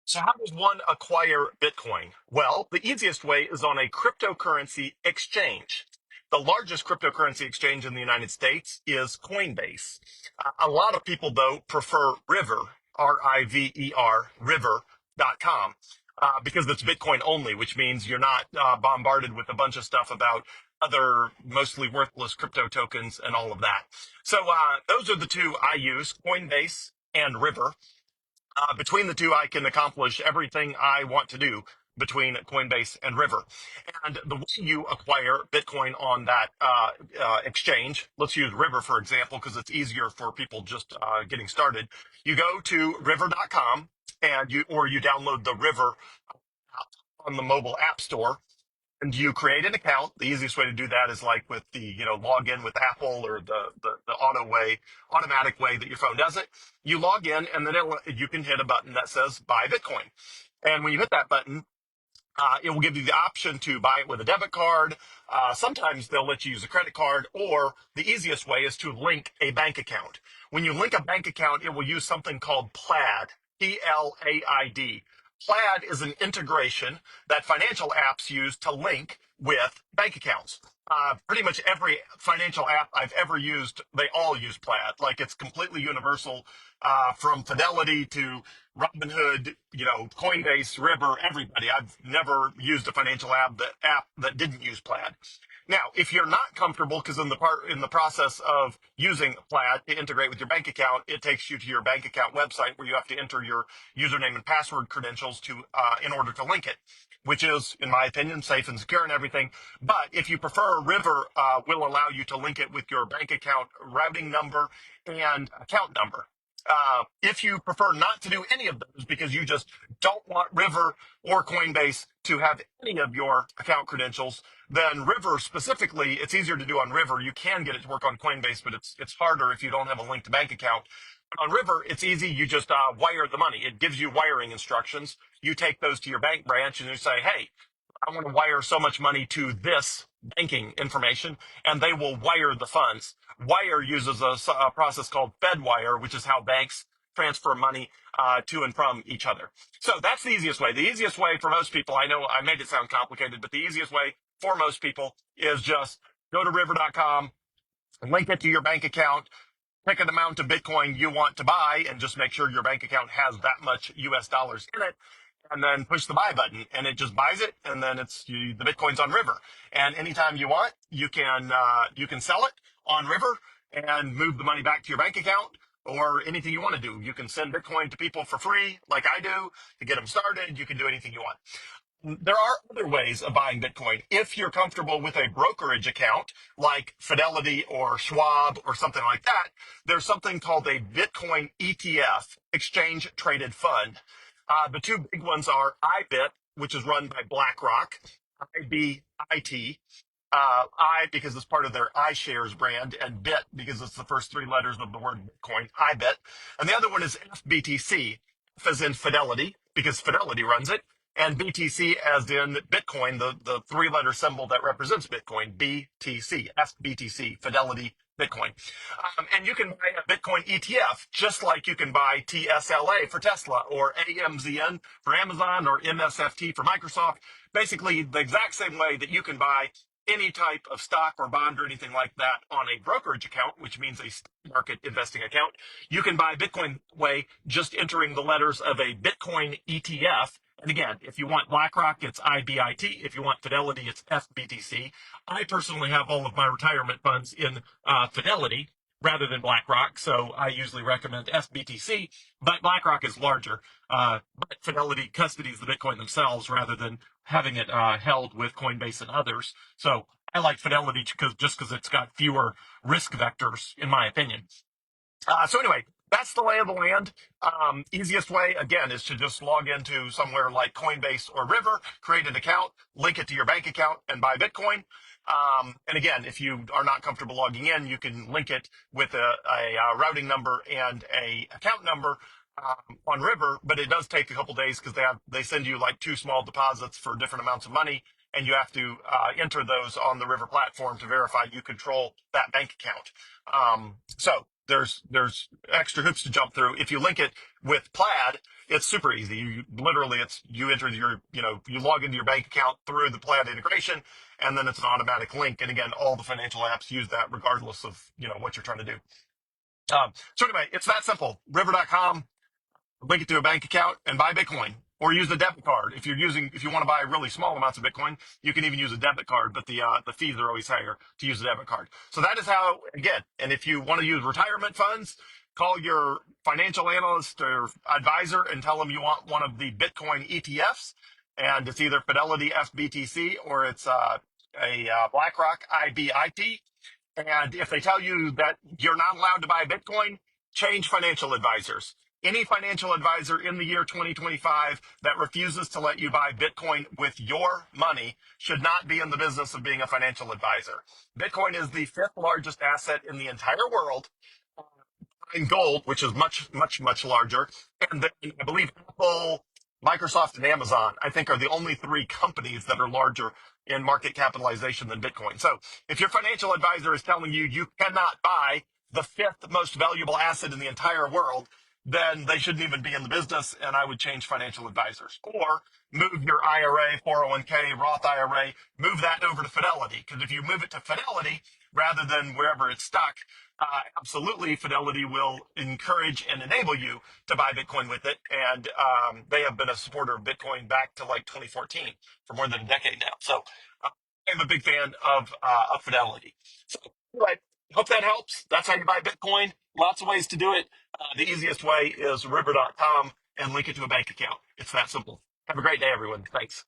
So how does one acquire Bitcoin? Well, the easiest way is on a cryptocurrency exchange. The largest cryptocurrency exchange in the United States is Coinbase. A lot of people, though, prefer River, R-I-V-E-R, river.com, because it's Bitcoin only, which means you're not bombarded with a bunch of stuff about other mostly worthless crypto tokens and all of that. So those are the two I use, Coinbase and River. Between the two, I can accomplish everything I want to do between Coinbase and River. And the way you acquire Bitcoin on that exchange, let's use River for example, because it's easier for people just getting started. You go to river.com and you download the River app on the mobile app store, and you create an account. The easiest way to do that is like with the, log in with Apple or the automatic way that your phone does it. You log in and then you can hit a button that says buy Bitcoin. And when you hit that button, it will give you the option to buy it with a debit card. Sometimes they'll let you use a credit card, or the easiest way is to link a bank account. When you link a bank account, it will use something called Plaid, Plaid. Plaid is an integration that financial apps use to link with bank accounts. Pretty much every financial app I've ever used, they all use Plaid. Like it's completely universal, from Fidelity to Robinhood, Coinbase, River, everybody. I've never used a financial app that didn't use Plaid. Now, if you're not comfortable, because in the process of using Plaid to integrate with your bank account, it takes you to your bank account website where you have to enter your username and password credentials to in order to link it, which is, in my opinion, safe and secure and everything. But if you prefer, River will allow you to link it with your bank account routing number and account number. If you prefer not to do any of those because you just don't want River or Coinbase to have any of your account credentials, then River specifically, it's easier to do on River. You can get it to work on Coinbase, but it's harder if you don't have a linked bank account. But on River, it's easy. You just wire the money. It gives you wiring instructions. You take those to your bank branch and you say, hey, I want to wire so much money to this banking information, and they will wire the funds. Wire uses a process called FedWire, which is how banks transfer money to and from each other. So that's the easiest way. The easiest way for most people, I know I made it sound complicated, but the easiest way for most people is just go to river.com, link it to your bank account, pick an amount of Bitcoin you want to buy, and just make sure your bank account has that much US dollars in it, and then push the buy button, and it just buys it, and then the Bitcoin's on River. And anytime you want, you can sell it on River and move the money back to your bank account, or anything you want to do. You can send Bitcoin to people for free, like I do, to get them started. You can do anything you want. There are other ways of buying Bitcoin. If you're comfortable with a brokerage account like Fidelity or Schwab or something like that, there's something called a Bitcoin ETF, Exchange Traded Fund. The two big ones are IBIT, which is run by BlackRock, IBIT. I because it's part of their iShares brand, and BIT because it's the first three letters of the word Bitcoin, IBIT. And the other one is FBTC, F as in Fidelity, because Fidelity runs it, and BTC as in Bitcoin, the three-letter symbol that represents Bitcoin, BTC, FBTC, Fidelity Bitcoin. And you can buy a Bitcoin ETF just like you can buy TSLA for Tesla or AMZN for Amazon or MSFT for Microsoft. Basically, the exact same way that you can buy any type of stock or bond or anything like that on a brokerage account, which means a stock market investing account. You can buy Bitcoin way just entering the letters of a Bitcoin ETF. And again, if you want BlackRock, it's IBIT. If you want Fidelity, it's FBTC. I personally have all of my retirement funds in Fidelity rather than BlackRock, so I usually recommend FBTC, but BlackRock is larger. But Fidelity custodies the Bitcoin themselves rather than having it held with Coinbase and others. So I like Fidelity because it's got fewer risk vectors, in my opinion. So anyway, that's the lay of the land. Easiest way, again, is to just log into somewhere like Coinbase or River, create an account, link it to your bank account, and buy Bitcoin. And again, if you are not comfortable logging in, you can link it with a routing number and a account number on River, but it does take a couple days because they send you like two small deposits for different amounts of money, and you have to enter those on the River platform to verify you control that bank account. So there's extra hoops to jump through. If you link it with Plaid, it's super easy. You literally, it's you enter your, you log into your bank account through the Plaid integration, and then it's an automatic link. And again, all the financial apps use that regardless of what you're trying to do. So anyway, it's that simple. River.com, link it to a bank account and buy Bitcoin, or use the debit card. If you want to buy really small amounts of Bitcoin, you can even use a debit card, but the fees are always higher to use a debit card. So that is how, again, and if you want to use retirement funds, call your financial analyst or advisor and tell them you want one of the Bitcoin ETFs, and it's either Fidelity FBTC or it's a BlackRock IBIT. And if they tell you that you're not allowed to buy Bitcoin, change financial advisors. Any financial advisor in the year 2025 that refuses to let you buy Bitcoin with your money should not be in the business of being a financial advisor. Bitcoin is the fifth largest asset in the entire world, in gold, which is much, much, much larger. And then I believe Apple, Microsoft, and Amazon, I think, are the only three companies that are larger in market capitalization than Bitcoin. So if your financial advisor is telling you you cannot buy the fifth most valuable asset in the entire world, then they shouldn't even be in the business, and I would change financial advisors. Or move your IRA, 401k, Roth IRA, move that over to Fidelity. Because if you move it to Fidelity rather than wherever it's stuck, absolutely, Fidelity will encourage and enable you to buy Bitcoin with it. And they have been a supporter of Bitcoin back to like 2014 for more than a decade now. So I'm a big fan of Fidelity. So anyway, hope that helps. That's how you buy Bitcoin. Lots of ways to do it. The easiest way is river.com and link it to a bank account. It's that simple. Have a great day, everyone. Thanks.